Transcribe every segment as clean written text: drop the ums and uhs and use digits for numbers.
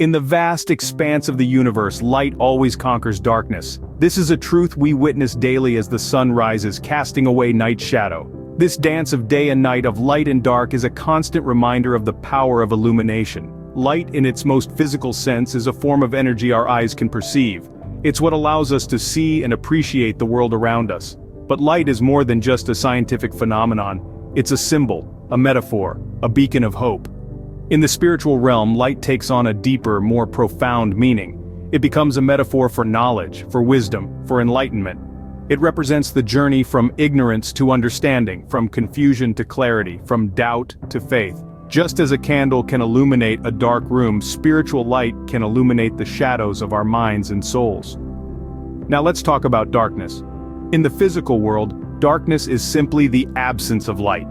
In the vast expanse of the universe, light always conquers darkness. This is a truth we witness daily as the sun rises, casting away night's shadow. This dance of day and night, of light and dark, is a constant reminder of the power of illumination. Light, in its most physical sense, is a form of energy our eyes can perceive. It's what allows us to see and appreciate the world around us. But light is more than just a scientific phenomenon. It's a symbol, a metaphor, a beacon of hope. In the spiritual realm, light takes on a deeper, more profound meaning. It becomes a metaphor for knowledge, for wisdom, for enlightenment. It represents the journey from ignorance to understanding, from confusion to clarity, from doubt to faith. Just as a candle can illuminate a dark room, spiritual light can illuminate the shadows of our minds and souls. Now let's talk about darkness. In the physical world, darkness is simply the absence of light.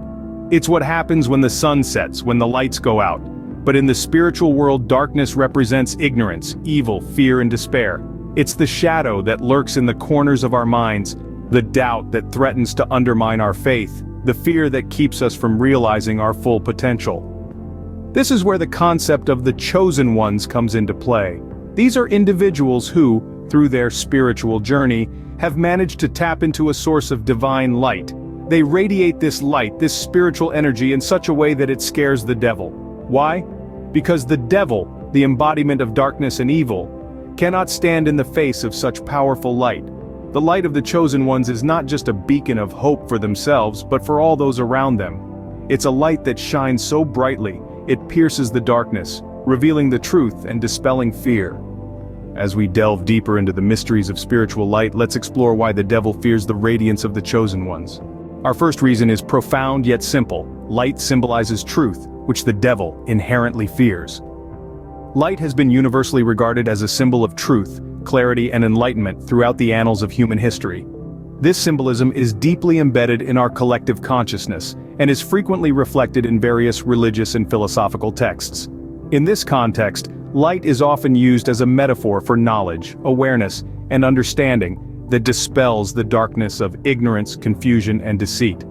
It's what happens when the sun sets, when the lights go out. But in the spiritual world, darkness represents ignorance, evil, fear, and despair. It's the shadow that lurks in the corners of our minds, the doubt that threatens to undermine our faith, the fear that keeps us from realizing our full potential. This is where the concept of the chosen ones comes into play. These are individuals who, through their spiritual journey, have managed to tap into a source of divine light. They radiate this light, this spiritual energy, in such a way that it scares the devil. Why? Because the devil, the embodiment of darkness and evil, cannot stand in the face of such powerful light. The light of the chosen ones is not just a beacon of hope for themselves, but for all those around them. It's a light that shines so brightly, it pierces the darkness, revealing the truth and dispelling fear. As we delve deeper into the mysteries of spiritual light, let's explore why the devil fears the radiance of the chosen ones. Our first reason is profound yet simple. Light symbolizes truth, which the devil inherently fears. Light has been universally regarded as a symbol of truth, clarity, and enlightenment throughout the annals of human history. This symbolism is deeply embedded in our collective consciousness, and is frequently reflected in various religious and philosophical texts. In this context, light is often used as a metaphor for knowledge, awareness, and understanding that dispels the darkness of ignorance, confusion, and deceit.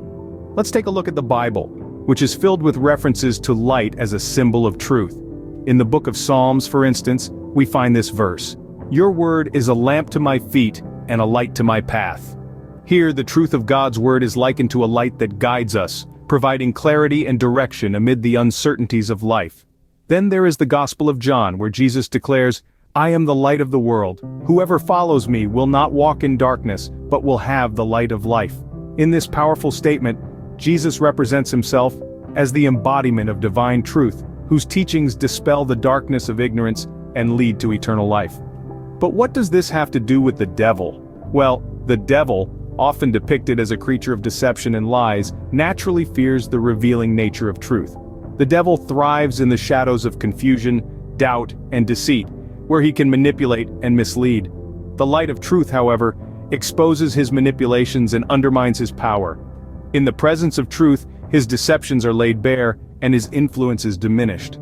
Let's take a look at the Bible, which is filled with references to light as a symbol of truth. In the book of Psalms, for instance, we find this verse: "Your word is a lamp to my feet and a light to my path." Here, the truth of God's word is likened to a light that guides us, providing clarity and direction amid the uncertainties of life. Then there is the Gospel of John, where Jesus declares, "I am the light of the world. Whoever follows me will not walk in darkness, but will have the light of life." In this powerful statement, Jesus represents himself as the embodiment of divine truth, whose teachings dispel the darkness of ignorance and lead to eternal life. But what does this have to do with the devil? Well, the devil, often depicted as a creature of deception and lies, naturally fears the revealing nature of truth. The devil thrives in the shadows of confusion, doubt, and deceit, where he can manipulate and mislead. The light of truth, however, exposes his manipulations and undermines his power. In the presence of truth, his deceptions are laid bare, and his influence is diminished.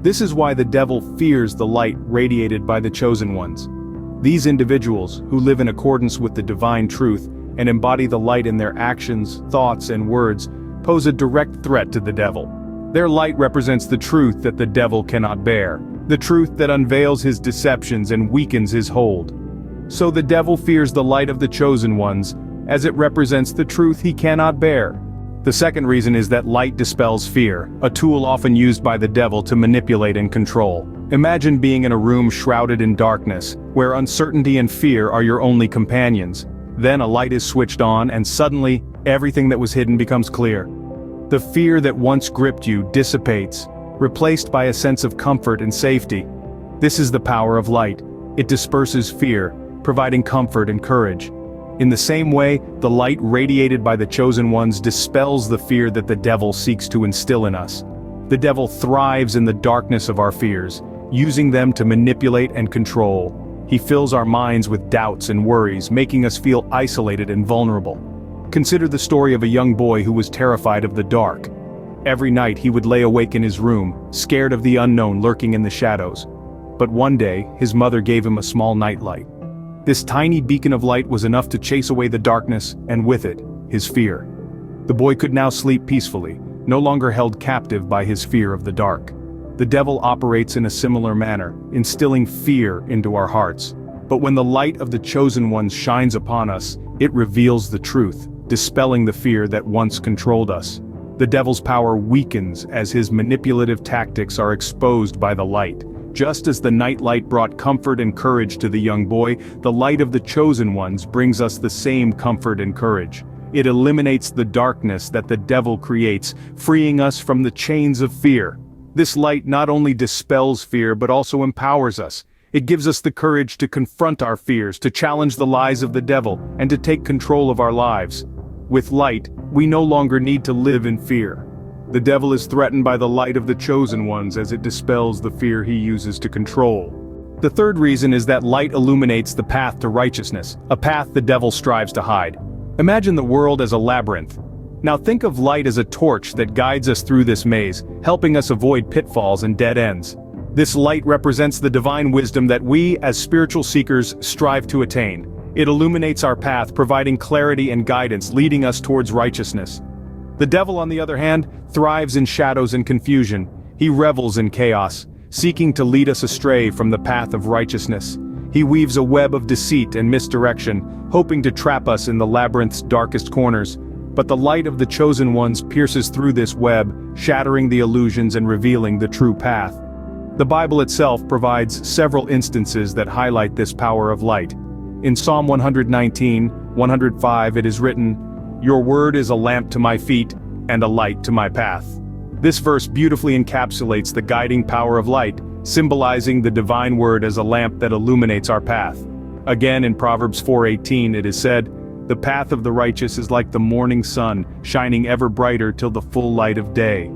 This is why the devil fears the light radiated by the chosen ones. These individuals, who live in accordance with the divine truth, and embody the light in their actions, thoughts, and words, pose a direct threat to the devil. Their light represents the truth that the devil cannot bear, the truth that unveils his deceptions and weakens his hold. So the devil fears the light of the chosen ones, as it represents the truth he cannot bear. The second reason is that light dispels fear, a tool often used by the devil to manipulate and control. Imagine being in a room shrouded in darkness, where uncertainty and fear are your only companions. Then a light is switched on, and suddenly, everything that was hidden becomes clear. The fear that once gripped you dissipates, replaced by a sense of comfort and safety. This is the power of light. It disperses fear, providing comfort and courage. In the same way, the light radiated by the chosen ones dispels the fear that the devil seeks to instill in us. The devil thrives in the darkness of our fears, using them to manipulate and control. He fills our minds with doubts and worries, making us feel isolated and vulnerable. Consider the story of a young boy who was terrified of the dark. Every night he would lay awake in his room, scared of the unknown lurking in the shadows. But one day, his mother gave him a small nightlight. This tiny beacon of light was enough to chase away the darkness, and with it, his fear. The boy could now sleep peacefully, no longer held captive by his fear of the dark. The devil operates in a similar manner, instilling fear into our hearts. But when the light of the chosen ones shines upon us, it reveals the truth, dispelling the fear that once controlled us. The devil's power weakens as his manipulative tactics are exposed by the light. Just as the night light brought comfort and courage to the young boy, the light of the chosen ones brings us the same comfort and courage. It eliminates the darkness that the devil creates, freeing us from the chains of fear. This light not only dispels fear but also empowers us. It gives us the courage to confront our fears, to challenge the lies of the devil, and to take control of our lives. With light, we no longer need to live in fear. The devil is threatened by the light of the chosen ones as it dispels the fear he uses to control. The third reason is that light illuminates the path to righteousness, a path the devil strives to hide. Imagine the world as a labyrinth. Now think of light as a torch that guides us through this maze, helping us avoid pitfalls and dead ends. This light represents the divine wisdom that we, as spiritual seekers, strive to attain. It illuminates our path, providing clarity and guidance, leading us towards righteousness. The devil, on the other hand, thrives in shadows and confusion. He revels in chaos, seeking to lead us astray from the path of righteousness. He weaves a web of deceit and misdirection, hoping to trap us in the labyrinth's darkest corners. But the light of the chosen ones pierces through this web, shattering the illusions and revealing the true path. The Bible itself provides several instances that highlight this power of light. In Psalm 119, 105 it is written, "Your word is a lamp to my feet and a light to my path." This verse beautifully encapsulates the guiding power of light, symbolizing the divine word as a lamp that illuminates our path. Again in Proverbs 4:18 it is said, "The path of the righteous is like the morning sun, shining ever brighter till the full light of day."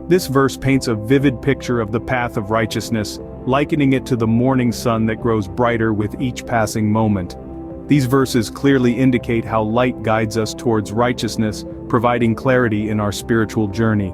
This verse paints a vivid picture of the path of righteousness, likening it to the morning sun that grows brighter with each passing moment. These verses clearly indicate how light guides us towards righteousness, providing clarity in our spiritual journey.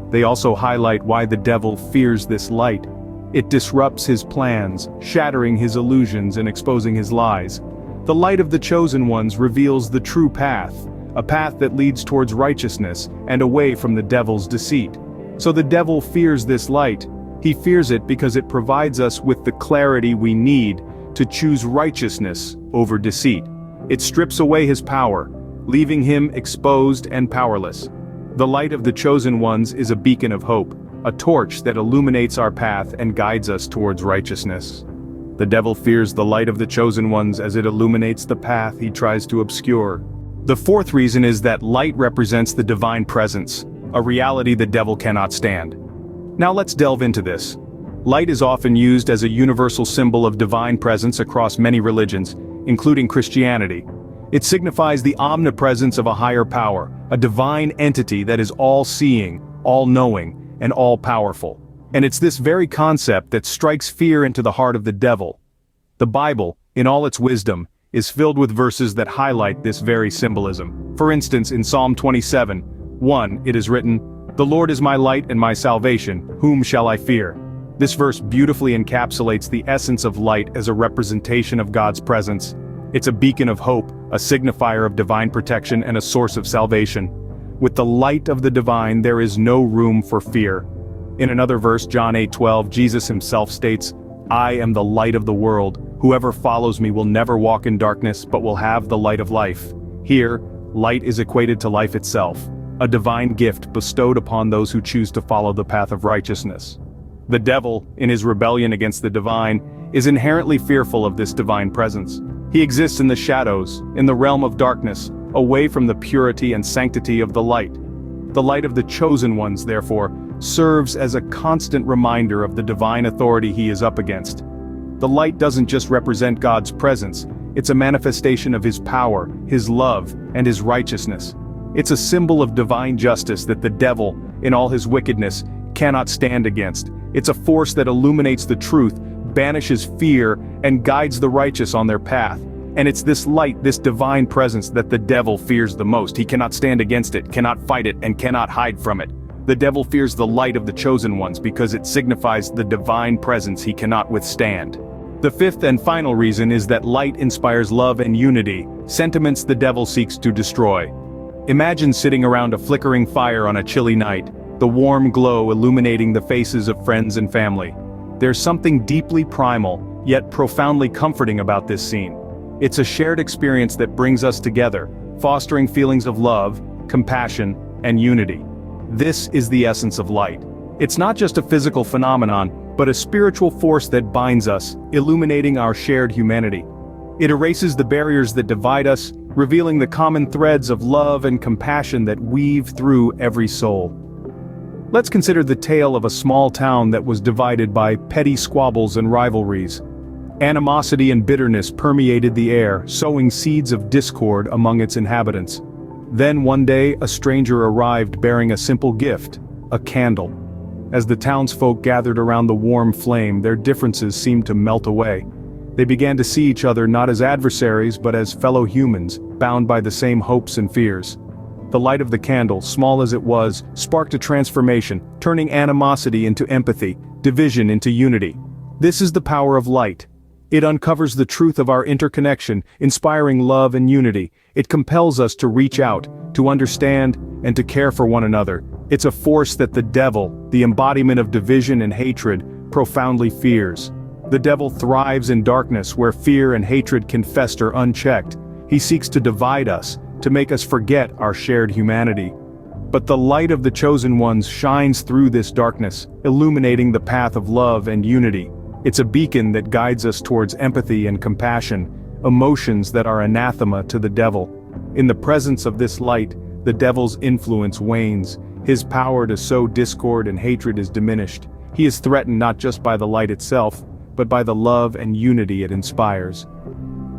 They also highlight why the devil fears this light. It disrupts his plans, shattering his illusions and exposing his lies. The light of the chosen ones reveals the true path, a path that leads towards righteousness and away from the devil's deceit. So the devil fears this light. He fears it because it provides us with the clarity we need to choose righteousness over deceit. It strips away his power, leaving him exposed and powerless. The light of the chosen ones is a beacon of hope, a torch that illuminates our path and guides us towards righteousness. The devil fears the light of the chosen ones as it illuminates the path he tries to obscure. The fourth reason is that light represents the divine presence, a reality the devil cannot stand. Now let's delve into this. Light is often used as a universal symbol of divine presence across many religions, including Christianity. It signifies the omnipresence of a higher power, a divine entity that is all-seeing, all-knowing, and all-powerful. And it's this very concept that strikes fear into the heart of the devil. The Bible, in all its wisdom, is filled with verses that highlight this very symbolism. For instance, in Psalm 27:1, it is written, "The Lord is my light and my salvation, whom shall I fear?" This verse beautifully encapsulates the essence of light as a representation of God's presence. It's a beacon of hope, a signifier of divine protection and a source of salvation. With the light of the divine there is no room for fear. In another verse, John 8:12, Jesus himself states, "I am the light of the world. Whoever follows me will never walk in darkness but will have the light of life." Here, light is equated to life itself, a divine gift bestowed upon those who choose to follow the path of righteousness. The devil, in his rebellion against the divine, is inherently fearful of this divine presence. He exists in the shadows, in the realm of darkness, away from the purity and sanctity of the light. The light of the chosen ones, therefore, serves as a constant reminder of the divine authority he is up against. The light doesn't just represent God's presence, it's a manifestation of his power, his love, and his righteousness. It's a symbol of divine justice that the devil, in all his wickedness, cannot stand against. It's a force that illuminates the truth, banishes fear, and guides the righteous on their path. And it's this light, this divine presence that the devil fears the most. He cannot stand against it, cannot fight it, and cannot hide from it. The devil fears the light of the chosen ones because it signifies the divine presence he cannot withstand. The fifth and final reason is that light inspires love and unity, sentiments the devil seeks to destroy. Imagine sitting around a flickering fire on a chilly night. the warm glow illuminating the faces of friends and family. There's something deeply primal, yet profoundly comforting about this scene. It's a shared experience that brings us together, fostering feelings of love, compassion, and unity. This is the essence of light. It's not just a physical phenomenon, but a spiritual force that binds us, illuminating our shared humanity. It erases the barriers that divide us, revealing the common threads of love and compassion that weave through every soul. Let's consider the tale of a small town that was divided by petty squabbles and rivalries. Animosity and bitterness permeated the air, sowing seeds of discord among its inhabitants. Then one day, a stranger arrived bearing a simple gift, a candle. As the townsfolk gathered around the warm flame, their differences seemed to melt away. They began to see each other not as adversaries but as fellow humans, bound by the same hopes and fears. The light of the candle, small as it was, sparked a transformation, turning animosity into empathy, division into unity. This is the power of light. It uncovers the truth of our interconnection, inspiring love and unity. It compels us to reach out, to understand, and to care for one another. It's a force that the devil, the embodiment of division and hatred, profoundly fears. The devil thrives in darkness where fear and hatred can fester unchecked. He seeks to divide us, to make us forget our shared humanity. But the light of the chosen ones shines through this darkness, illuminating the path of love and unity. It's a beacon that guides us towards empathy and compassion, emotions that are anathema to the devil. In the presence of this light, the devil's influence wanes. His power to sow discord and hatred is diminished. He is threatened not just by the light itself, but by the love and unity it inspires.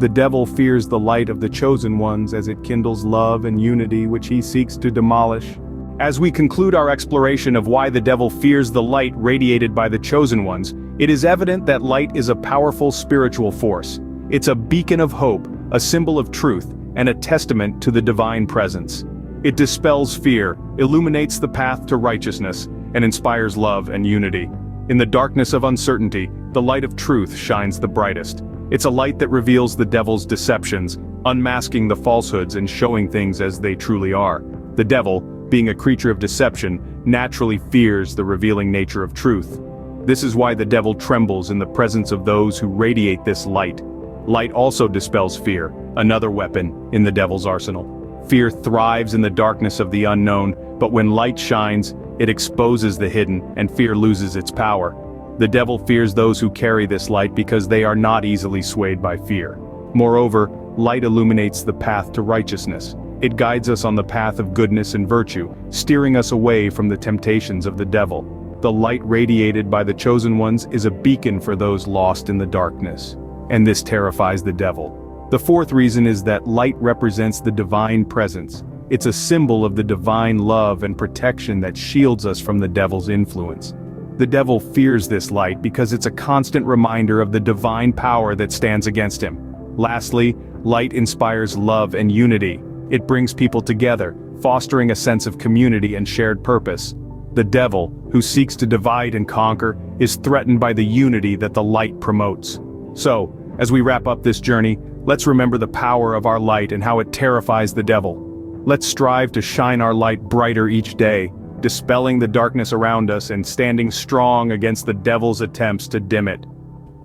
The devil fears the light of the chosen ones as it kindles love and unity which he seeks to demolish. As we conclude our exploration of why the devil fears the light radiated by the chosen ones, it is evident that light is a powerful spiritual force. It's a beacon of hope, a symbol of truth, and a testament to the divine presence. It dispels fear, illuminates the path to righteousness, and inspires love and unity. In the darkness of uncertainty, the light of truth shines the brightest. It's a light that reveals the devil's deceptions, unmasking the falsehoods and showing things as they truly are. The devil, being a creature of deception, naturally fears the revealing nature of truth. This is why the devil trembles in the presence of those who radiate this light. Light also dispels fear, another weapon in the devil's arsenal. Fear thrives in the darkness of the unknown, but when light shines, it exposes the hidden, and fear loses its power. The devil fears those who carry this light because they are not easily swayed by fear. Moreover, light illuminates the path to righteousness. It guides us on the path of goodness and virtue, steering us away from the temptations of the devil. The light radiated by the chosen ones is a beacon for those lost in the darkness. And this terrifies the devil. The fourth reason is that light represents the divine presence. It's a symbol of the divine love and protection that shields us from the devil's influence. The devil fears this light because it's a constant reminder of the divine power that stands against him. Lastly, light inspires love and unity. It brings people together, fostering a sense of community and shared purpose. The devil, who seeks to divide and conquer, is threatened by the unity that the light promotes. So, as we wrap up this journey, let's remember the power of our light and how it terrifies the devil. Let's strive to shine our light brighter each day, dispelling the darkness around us and standing strong against the devil's attempts to dim it.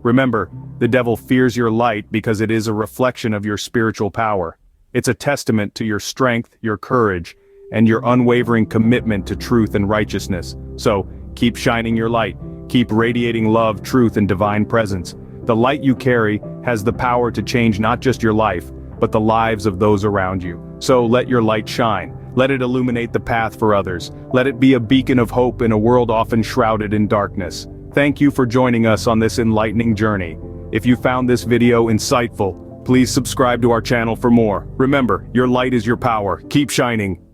Remember, the devil fears your light because it is a reflection of your spiritual power. It's a testament to your strength, your courage, and your unwavering commitment to truth and righteousness. So, keep shining your light, keep radiating love, truth, and divine presence. The light you carry has the power to change not just your life, but the lives of those around you. So let your light shine. Let it illuminate the path for others. Let it be a beacon of hope in a world often shrouded in darkness. Thank you for joining us on this enlightening journey. If you found this video insightful, please subscribe to our channel for more. Remember, your light is your power. Keep shining.